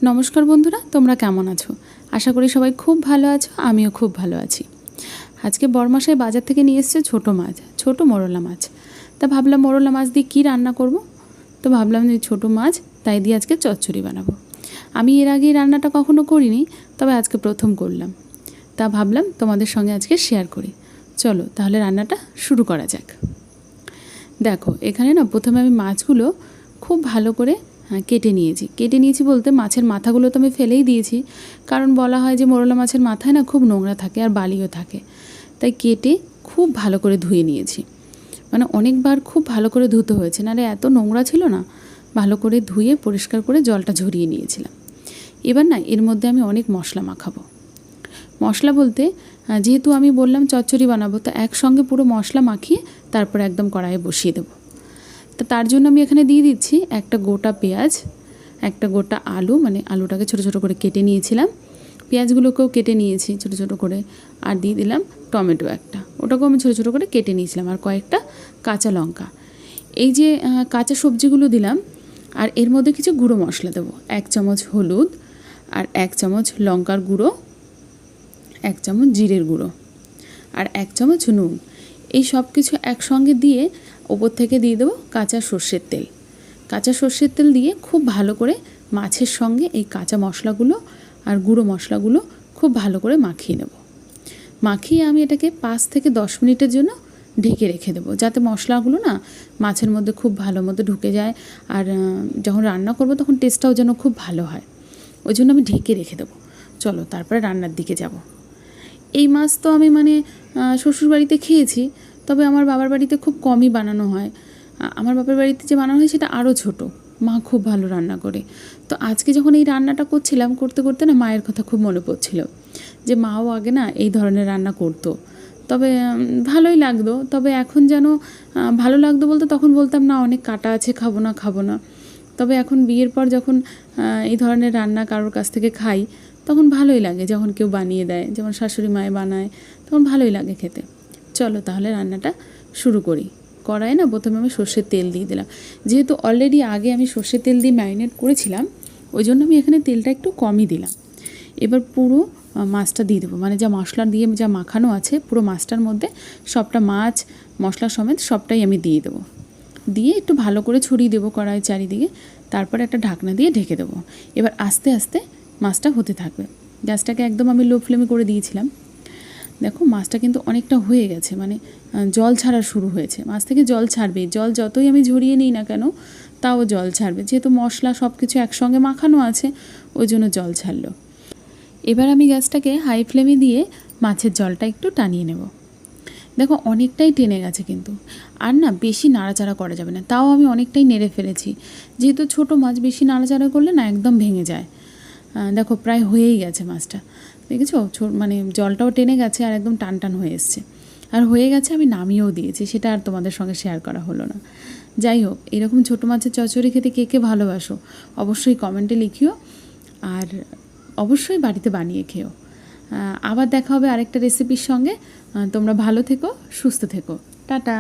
নমস্কার বন্ধুরা, তোমরা কেমন আছো? আশা করি সবাই খুব ভালো আছো। আমিও খুব ভালো আছি। আজকে বড়মশাই বাজার থেকে নিয়ে এসেছে ছোটো মাছ, ছোটো মোরলা মাছ। তা ভাবলাম মোরলা মাছ দিয়ে কী রান্না করব। তো ভাবলাম যে ছোটো মাছ তাই দিয়ে আজকে চচ্চড়ি বানাবো। আমি এর আগে রান্নাটা কখনো করিনি, তবে আজকে প্রথম করলাম। তা ভাবলাম তোমাদের সঙ্গে আজকে শেয়ার করি। চলো তাহলে রান্নাটা শুরু করা যাক। দেখো এখানে না প্রথমে আমি মাছগুলো খুব ভালো করে কেটে নিয়েছি বলতে মাছের মাথাগুলো তো আমি ফেলেই দিয়েছি, কারণ বলা হয় যে মোরলা মাছের মাথায় না খুব নোংরা থাকে আর বালিও থাকে। তাই কেটে খুব ভালো করে ধুয়ে নিয়েছি, মানে অনেকবার খুব ভালো করে ধুতে হয়েছে, নাহলে এত নোংরা ছিল না। ভালো করে ধুয়ে পরিষ্কার করে জলটা ঝরিয়ে নিয়েছিলাম। এবার না এর মধ্যে আমি অনেক মশলা মাখাবো। মশলা বলতে যেহেতু আমি বললাম চচ্চড়ি বানাবো, তো একসঙ্গে পুরো মশলা মাখিয়ে তারপর একদম কড়াইয়ে বসিয়ে দেবো। তো তার জন্য আমি এখানে দিয়ে দিচ্ছি একটা গোটা পেঁয়াজ, একটা গোটা আলু, মানে আলুটাকে ছোটো ছোটো করে কেটে নিয়েছিলাম, পেঁয়াজগুলোকেও কেটে নিয়েছি ছোটো ছোটো করে, আর দিয়ে দিলাম টমেটো একটা, ওটাকেও আমি ছোটো ছোটো করে কেটে নিয়েছিলাম, আর কয়েকটা কাঁচা লঙ্কা। এই যে কাঁচা সবজিগুলো দিলাম, আর এর মধ্যে কিছু গুঁড়ো মশলা দেবো। 1 চামচ হলুদ, আর 1 চামচ লঙ্কার গুঁড়ো, 1 চামচ জিরের গুঁড়ো, আর 1 চামচ নুন। এই সব কিছু একসঙ্গে দিয়ে ওপর থেকে দিয়ে দেবো কাঁচা সর্ষের তেল। কাঁচা সর্ষের তেল দিয়ে খুব ভালো করে মাছের সঙ্গে এই কাঁচা মশলাগুলো আর গুঁড়ো মশলাগুলো খুব ভালো করে মাখিয়ে নেব। মাখিয়ে আমি এটাকে 5 থেকে 10 মিনিটের জন্য ঢেকে রেখে দেবো, যাতে মশলাগুলো না মাছের মধ্যে খুব ভালো মতো ঢুকে যায়, আর যখন রান্না করব তখন টেস্টটাও যেন খুব ভালো হয়। ওই জন্য আমি ঢেকে রেখে দেবো। চলো তারপরে রান্নার দিকে যাব। এই মাছ তো আমি শ্বশুরবাড়িতে খেয়েছি, তবে আমার বাবার বাড়িতে খুব কমই বানানো হয়। আমার বাবার বাড়িতে যে বানানো হয় সেটা আরও ছোটো। মা খুব ভালো রান্না করে। তো আজকে যখন এই রান্নাটা করতে করতে না মায়ের কথা খুব মনে পড়ছিল, যে মাও আগে না এই ধরনের রান্না করতো, তবে ভালোই লাগতো। তবে এখন যেন ভালো লাগতো বলতে তখন বলতাম না অনেক কাটা আছে, খাবো না। তবে এখন বিয়ের পর যখন এই ধরনের রান্না কারোর কাছ থেকে খাই, তখন ভালোই লাগে। যখন কেউ বানিয়ে দেয়, যেমন শাশুড়ি মায়ে বানায়, তখন ভালোই লাগে খেতে। চলো তাহলে রান্নাটা শুরু করি। কড়াইয়ে না প্রথমে আমি সর্ষের তেল দিয়ে দিলাম। যেহেতু অলরেডি আগে আমি সর্ষের তেল দিয়ে ম্যারিনেট করেছিলাম, ওই জন্য আমি এখানে তেলটা একটু কমই দিলাম। এবার পুরো মাছটা দিয়ে দেবো, মানে যা মশলা দিয়ে যা মাখানো আছে পুরো মাছটার মধ্যে সবটা মাছ মশলা সমেত সবটাই আমি দিয়ে দেবো। দিয়ে একটু ভালো করে ছড়িয়ে দেবো কড়াইয়ের চারিদিকে। তারপরে একটা ঢাকনা দিয়ে ঢেকে দেবো। এবার আস্তে আস্তে মাছটা হতে থাকবে। গ্যাসটাকে একদম আমি লো ফ্লেমে করে দিয়েছিলাম। দেখো মাছটা কিন্তু অনেকটা হয়ে গেছে, মানে জল ছাড়া শুরু হয়েছে। মাছ থেকে জল ছাড়বে, জল যতই আমি ঝরিয়ে নিই না কেন তাও জল ছাড়বে, যেহেতু মশলা সব কিছু একসঙ্গে মাখানো আছে, ওই জন্য জল ছাড়লো। এবার আমি গ্যাসটাকে হাই ফ্লেমে দিয়ে মাছের জলটা একটু টানিয়ে নেব। দেখো অনেকটাই টেনে গেছে কিন্তু, আর না বেশি নাড়াচাড়া করা যাবে না। তাও আমি অনেকটাই নেড়ে ফেলেছি, যেহেতু ছোটো মাছ বেশি নাড়াচাড়া করলে না একদম ভেঙে যায়। দেখো প্রায় হয়েই গেছে মাছটা, দেখেছো? মানে জলটাও টেনে গেছে আর একদম টান টান হয়ে এসছে, আর হয়ে গেছে। আমি নামিয়েও দিয়েছি, সেটা আর তোমাদের সঙ্গে শেয়ার করা হলো না। যাই হোক, এরকম ছোটো মাছের চচ্চড়ি খেতে কে কে ভালোবাসো অবশ্যই কমেন্টে লিখিও, আর অবশ্যই বাড়িতে বানিয়ে খেও। আবার দেখা হবে আরেকটা রেসিপির সঙ্গে। তোমরা ভালো থেকো, সুস্থ থেকো। টাটা।